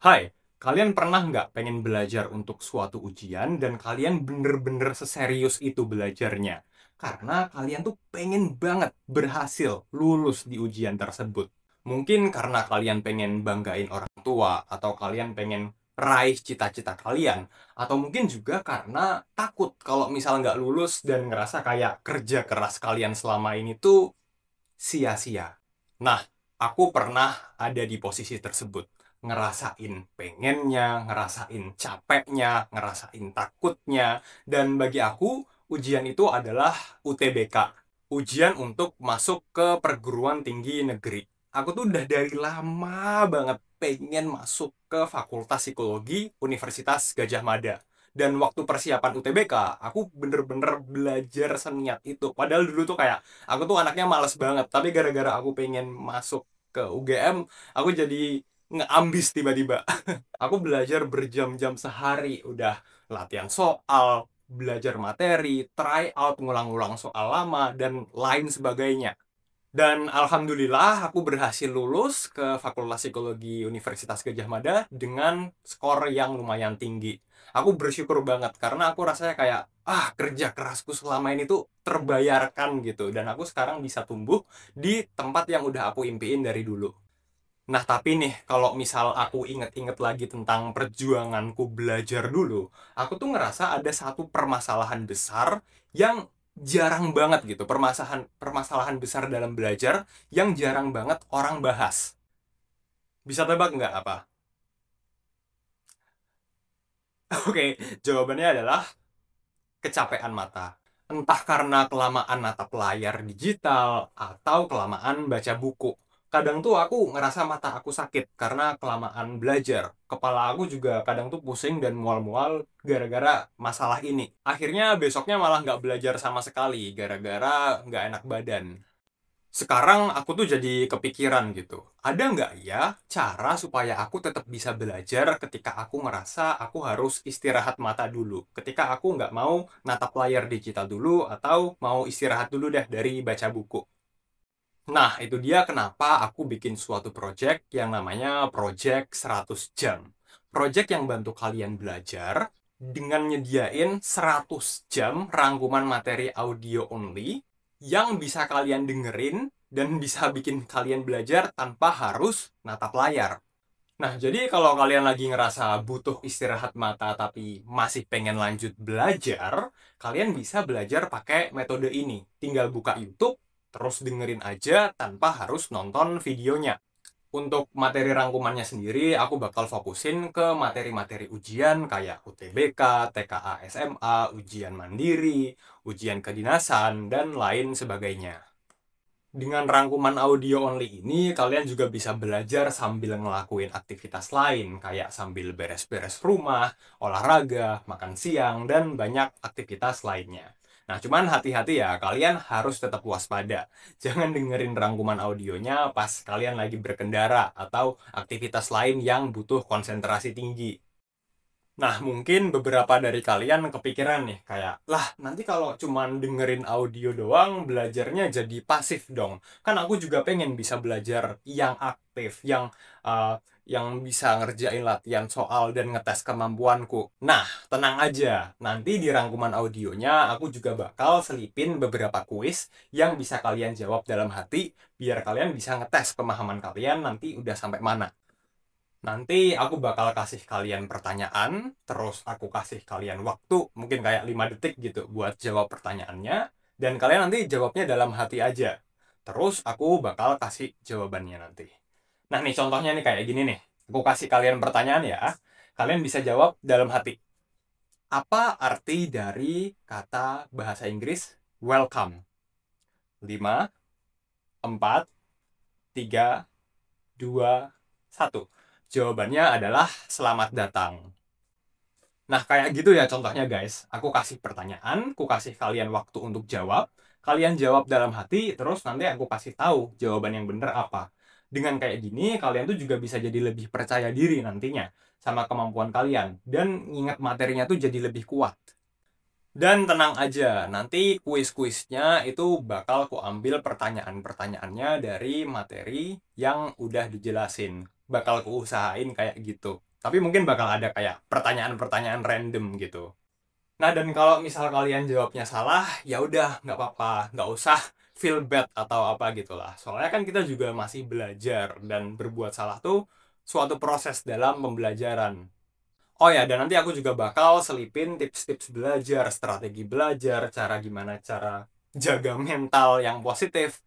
Hai, kalian pernah nggak pengen belajar untuk suatu ujian dan kalian bener-bener seserius itu belajarnya? Karena kalian tuh pengen banget berhasil lulus di ujian tersebut. Mungkin karena kalian pengen banggain orang tua, atau kalian pengen raih cita-cita kalian, atau mungkin juga karena takut kalau misal nggak lulus dan ngerasa kayak kerja keras kalian selama ini tuh sia-sia. Nah, aku pernah ada di posisi tersebut. Ngerasain pengennya, ngerasain capeknya, ngerasain takutnya. Dan bagi aku, ujian itu adalah UTBK. Ujian untuk masuk ke perguruan tinggi negeri. Aku tuh udah dari lama banget pengen masuk ke Fakultas Psikologi Universitas Gadjah Mada. Dan waktu persiapan UTBK, aku bener-bener belajar seniat itu. Padahal dulu tuh kayak aku tuh anaknya males banget, tapi gara-gara aku pengen masuk ke UGM, aku jadi ngeambis tiba-tiba. Aku belajar berjam-jam sehari, udah latihan soal, belajar materi, try out, ngulang-ngulang soal lama, dan lain sebagainya. Dan alhamdulillah aku berhasil lulus ke Fakultas Psikologi Universitas Gadjah Mada dengan skor yang lumayan tinggi. Aku bersyukur banget karena aku rasanya kayak kerja kerasku selama ini tuh terbayarkan gitu, dan aku sekarang bisa tumbuh di tempat yang udah aku impiin dari dulu. Nah, tapi nih, kalau misal aku inget-inget lagi tentang perjuanganku belajar dulu, aku tuh ngerasa ada satu permasalahan besar yang jarang banget gitu. Permasalahan permasalahan besar dalam belajar yang jarang banget orang bahas. Bisa tebak nggak apa? Oke, jawabannya adalah kecapean mata. Entah karena kelamaan natap layar digital atau kelamaan baca buku. Kadang tuh aku ngerasa mata aku sakit karena kelamaan belajar. Kepala aku juga kadang tuh pusing dan mual-mual gara-gara masalah ini. Akhirnya besoknya malah nggak belajar sama sekali gara-gara nggak enak badan. Sekarang aku tuh jadi kepikiran gitu. Ada nggak ya cara supaya aku tetap bisa belajar ketika aku ngerasa aku harus istirahat mata dulu? Ketika aku nggak mau natap layar digital dulu atau mau istirahat dulu deh dari baca buku. Nah, itu dia kenapa aku bikin suatu project yang namanya Project 100 Jam. Project yang bantu kalian belajar dengan nyediain 100 jam rangkuman materi audio only yang bisa kalian dengerin dan bisa bikin kalian belajar tanpa harus natap layar. Nah, jadi kalau kalian lagi ngerasa butuh istirahat mata tapi masih pengen lanjut belajar, kalian bisa belajar pakai metode ini. Tinggal buka YouTube, terus dengerin aja tanpa harus nonton videonya. Untuk materi rangkumannya sendiri, aku bakal fokusin ke materi-materi ujian kayak UTBK, TKA SMA, ujian mandiri, ujian kedinasan, dan lain sebagainya. Dengan rangkuman audio only ini, kalian juga bisa belajar sambil ngelakuin aktivitas lain, kayak sambil beres-beres rumah, olahraga, makan siang, dan banyak aktivitas lainnya. Nah, cuman hati-hati ya, kalian harus tetap waspada. Jangan dengerin rangkuman audionya pas kalian lagi berkendara atau aktivitas lain yang butuh konsentrasi tinggi. Nah, mungkin beberapa dari kalian kepikiran nih, kayak, lah nanti kalau cuman dengerin audio doang, belajarnya jadi pasif dong. Kan aku juga pengen bisa belajar yang aktif, yang bisa ngerjain latihan soal dan ngetes kemampuanku. Nah, tenang aja, nanti di rangkuman audionya aku juga bakal selipin beberapa kuis yang bisa kalian jawab dalam hati, biar kalian bisa ngetes pemahaman kalian nanti udah sampai mana. Nanti aku bakal kasih kalian pertanyaan, terus aku kasih kalian waktu, mungkin kayak 5 detik gitu buat jawab pertanyaannya, dan kalian nanti jawabnya dalam hati aja. Terus aku bakal kasih jawabannya nanti. Nah nih contohnya nih kayak gini nih. Aku kasih kalian pertanyaan ya. Kalian bisa jawab dalam hati. Apa arti dari kata bahasa Inggris welcome? 5, 4, 3, 2, 1. Jawabannya adalah selamat datang. Nah, kayak gitu ya contohnya guys. Aku kasih pertanyaan, aku kasih kalian waktu untuk jawab. Kalian jawab dalam hati, terus nanti aku kasih tahu jawaban yang bener apa. Dengan kayak gini, kalian tuh juga bisa jadi lebih percaya diri nantinya sama kemampuan kalian. Dan ingat materinya tuh jadi lebih kuat. Dan tenang aja, nanti kuis-kuisnya itu bakal ku ambil pertanyaan-pertanyaannya dari materi yang udah dijelasin. Bakal ku usahain kayak gitu. Tapi mungkin bakal ada kayak pertanyaan-pertanyaan random gitu. Nah, dan kalau misal kalian jawabnya salah, ya udah nggak apa-apa, nggak usah feel bad atau apa gitulah. Soalnya kan kita juga masih belajar dan berbuat salah tuh suatu proses dalam pembelajaran. Oh ya, dan nanti aku juga bakal selipin tips-tips belajar, strategi belajar, gimana cara jaga mental yang positif,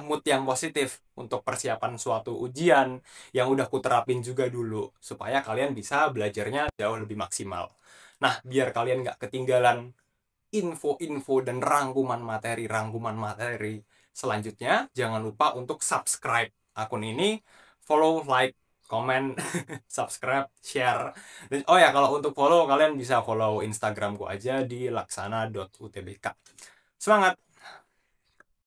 mood yang positif untuk persiapan suatu ujian yang udah kuterapin juga dulu, supaya kalian bisa belajarnya jauh lebih maksimal. Nah, biar kalian nggak ketinggalan info-info dan rangkuman materi selanjutnya, jangan lupa untuk subscribe akun ini, follow, like, komen, subscribe, share. Dan, oh ya, kalau untuk follow, kalian bisa follow Instagramku aja di laksana.utbk. Semangat!